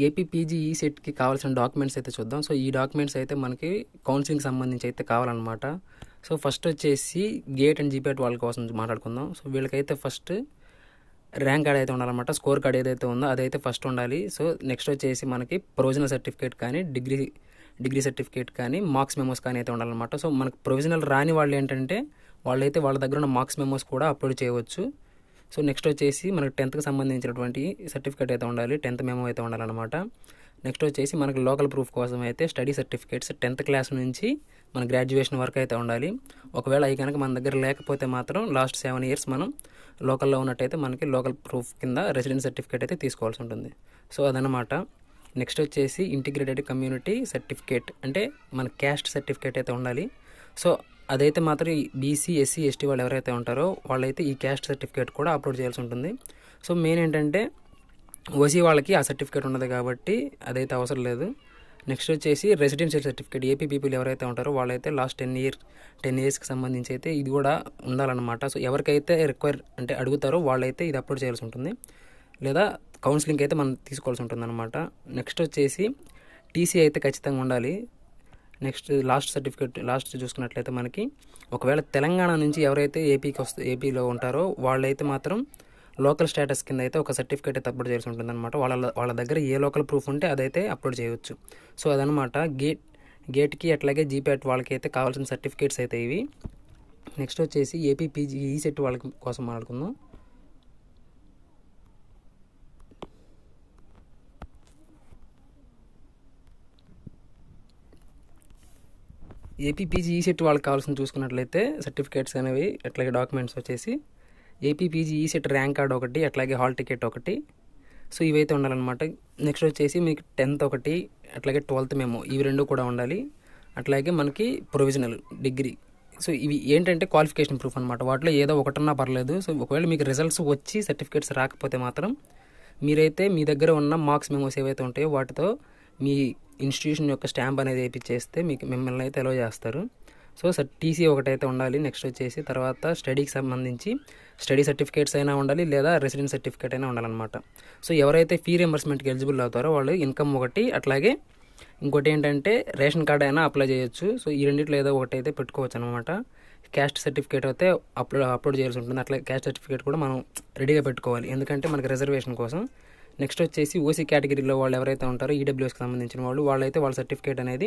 AP PG సెట్కి కావాల్సిన documents అయితే చూద్దాం. సో ఈ డాక్యుమెంట్స్ అయితే మనకి కౌన్సిలింగ్ సంబంధించి అయితే కావాలన్నమాట. సో ఫస్ట్ వచ్చేసి గేట్ అండ్ జీపీఎట్ వాళ్ళ కోసం మాట్లాడుకుందాం. సో వీళ్ళకైతే ఫస్ట్ ర్యాంక్ కార్డ్ అయితే ఉండాలన్నమాట. స్కోర్ కార్డ్ ఏదైతే ఉందో అదైతే ఫస్ట్ ఉండాలి. సో నెక్స్ట్ వచ్చేసి మనకి ప్రొవిజనల్ సర్టిఫికేట్ కానీ డిగ్రీ సర్టిఫికేట్ కానీ మార్క్స్ మెమోస్ కానీ అయితే ఉండాలన్నమాట. సో మనకు ప్రొవిజనల్ రాని వాళ్ళు ఏంటంటే వాళ్ళైతే వాళ్ళ దగ్గర ఉన్న మార్క్స్ మెమోస్ కూడా అప్లోడ్ చేయవచ్చు. సో నెక్స్ట్ వచ్చేసి మనకు 10th సంబంధించినటువంటి సర్టిఫికేట్ అయితే ఉండాలి, 10th మెమో అయితే ఉండాలన్నమాట. నెక్స్ట్ వచ్చేసి మనకు లోకల్ ప్రూఫ్ కోసం అయితే స్టడీ సర్టిఫికేట్స్ 10th క్లాస్ నుంచి మన గ్రాడ్యుయేషన్ వరకు అయితే ఉండాలి. ఒకవేళ అవి కనుక మన దగ్గర లేకపోతే మాత్రం లాస్ట్ 7 years మనం లోకల్లో ఉన్నట్టయితే మనకి లోకల్ ప్రూఫ్ కింద రెసిడెన్స్ సర్టిఫికేట్ అయితే తీసుకోవాల్సి ఉంటుంది. సో అదనమాట. నెక్స్ట్ వచ్చేసి ఇంటిగ్రేటెడ్ కమ్యూనిటీ సర్టిఫికేట్ అంటే మన క్యాస్ట్ సర్టిఫికేట్ అయితే ఉండాలి. సో అదైతే మాత్రం బీసీ ఎస్సీ ఎస్టీ వాళ్ళు ఎవరైతే ఉంటారో వాళ్ళైతే ఈ క్యాస్ట్ సర్టిఫికేట్ కూడా అప్లోడ్ చేయాల్సి ఉంటుంది. సో మెయిన్ ఏంటంటే ఓసీ వాళ్ళకి ఆ సర్టిఫికేట్ ఉండదు కాబట్టి అదైతే అవసరం లేదు. నెక్స్ట్ వచ్చేసి రెసిడెన్షియల్ సర్టిఫికేట్ ఏపీ పీపుల్ ఎవరైతే ఉంటారో వాళ్ళైతే లాస్ట్ 10 yearsకి సంబంధించి అయితే ఇది కూడా ఉండాలన్నమాట. సో ఎవరికైతే రిక్వైర్ అంటే అడుగుతారో వాళ్ళైతే ఇది అప్లోడ్ చేయాల్సి ఉంటుంది, లేదా కౌన్సిలింగ్ అయితే మనం తీసుకోవాల్సి ఉంటుంది అనమాట. నెక్స్ట్ వచ్చేసి టీసీ అయితే ఖచ్చితంగా ఉండాలి. నెక్స్ట్ లాస్ట్ చూసుకున్నట్లయితే మనకి ఒకవేళ తెలంగాణ నుంచి ఎవరైతే ఏపీలో ఉంటారో వాళ్ళైతే మాత్రం లోకల్ స్టేటస్ కింద అయితే ఒక సర్టిఫికేట్ అయితే అప్లోడ్ చేయాల్సి ఉంటుంది అనమాట. వాళ్ళ దగ్గర ఏ లోకల్ ప్రూఫ్ ఉంటే అదైతే అప్లోడ్ చేయవచ్చు. సో అదనమాట గేట్కి అట్లాగే జీపీఎట్ వాళ్ళకి అయితే కావాల్సిన సర్టిఫికేట్స్ అయితే ఇవి. నెక్స్ట్ వచ్చేసి ఏపీ పీజీ సెట్ వాళ్ళ కోసం మాట్లాడుకుందాం. ఏపీ పీజీ సెట్ వాళ్ళకి కావాల్సిన చూసుకున్నట్లయితే సర్టిఫికేట్స్ అనేవి అట్లాగే డాక్యుమెంట్స్ వచ్చేసి AP PG set rank card ఒకటి, అట్లాగే హాల్ టికెట్ ఒకటి. సో ఇవైతే ఉండాలన్నమాట. నెక్స్ట్ వచ్చేసి మీకు 10th ఒకటి, అట్లాగే 12th మెమో, ఇవి రెండు కూడా ఉండాలి. అట్లాగే మనకి ప్రొవిజనల్ డిగ్రీ. సో ఇవి ఏంటంటే క్వాలిఫికేషన్ ప్రూఫ్ అనమాట. వాటిలో ఏదో ఒకటన్నా పర్లేదు. సో ఒకవేళ మీకు రిజల్ట్స్ వచ్చి సర్టిఫికేట్స్ రాకపోతే మాత్రం మీరైతే మీ దగ్గర ఉన్న మార్క్స్ మెమోస్ ఏవైతే ఉంటాయో వాటితో మీ ఇన్స్టిట్యూషన్ యొక్క స్టాంప్ అనేది వేయించేస్తే మిమ్మల్ని అయితే అలో చేస్తారు. సో టీసీ ఒకటైతే ఉండాలి. నెక్స్ట్ వచ్చేసి తర్వాత స్టడీకి సంబంధించి స్టడీ సర్టిఫికేట్స్ అయినా ఉండాలి, లేదా రెసిడెన్స్ సర్టిఫికేట్ అయినా ఉండాలన్నమాట. సో ఎవరైతే ఫీ రియంబర్స్మెంట్కి ఎలిజిబుల్ అవుతారో వాళ్ళు ఇన్కమ్ ఒకటి, అట్లాగే ఇంకోటి ఏంటంటే రేషన్ కార్డ్ అయినా అప్లై చేయొచ్చు. సో ఈ రెండిట్లో ఏదో ఒకటి అయితే పెట్టుకోవచ్చు అనమాట. క్యాస్ట్ సర్టిఫికేట్ అయితే అప్లోడ్ చేయాల్సి ఉంటుంది. అట్లా క్యాస్ట్ సర్టిఫికేట్ కూడా మనం రెడీగా పెట్టుకోవాలి, ఎందుకంటే మనకి రిజర్వేషన్ కోసం. నెక్స్ట్ వచ్చేసి ఓసీ కేటగిరీలో వాళ్ళు ఎవరైతే ఉంటారో ఈడబ్ల్యూఎస్కి సంబంధించిన వాళ్ళైతే వాళ్ళ సర్టిఫికేట్ అనేది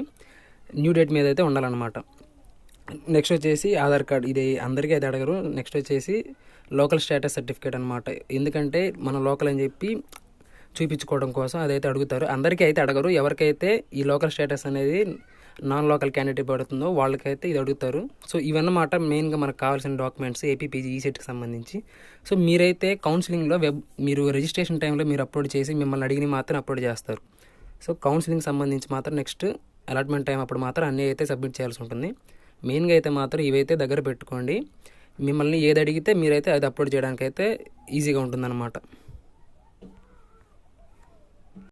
న్యూ డేట్ మీద అయితే ఉండాలన్నమాట. నెక్స్ట్ వచ్చేసి ఆధార్ కార్డ్, ఇది అందరికీ అయితే అడగరు. నెక్స్ట్ వచ్చేసి లోకల్ స్టేటస్ సర్టిఫికేట్ అనమాట, ఎందుకంటే మన లోకల్ అని చెప్పి చూపించుకోవడం కోసం అదైతే అడుగుతారు. అందరికీ అయితే అడగరు. ఎవరికైతే ఈ లోకల్ స్టేటస్ అనేది నాన్ లోకల్ క్యాండిడేట్ పడుతుందో వాళ్ళకైతే ఇది అడుగుతారు. సో ఇవన్నమాట మెయిన్గా మనకు కావాల్సిన డాక్యుమెంట్స్ ఏపీ పీజీ సెట్కి సంబంధించి. సో మీరైతే కౌన్సిలింగ్లో మీరు రిజిస్ట్రేషన్ టైంలో మీరు అప్లోడ్ చేసి మిమ్మల్ని అడిగిన మాత్రం అప్లోడ్ చేస్తారు. సో కౌన్సిలింగ్ సంబంధించి మాత్రం నెక్స్ట్ అలాట్మెంట్ టైం అప్పుడు మాత్రం అన్నీ అయితే సబ్మిట్ చేయాల్సి ఉంటుంది. మెయిన్గా అయితే మాత్రం ఇవైతే దగ్గర పెట్టుకోండి. మిమ్మల్ని ఏది అడిగితే మీరైతే అది అప్లోడ్ చేయడానికి అయితే ఈజీగా ఉంటుందన్నమాట.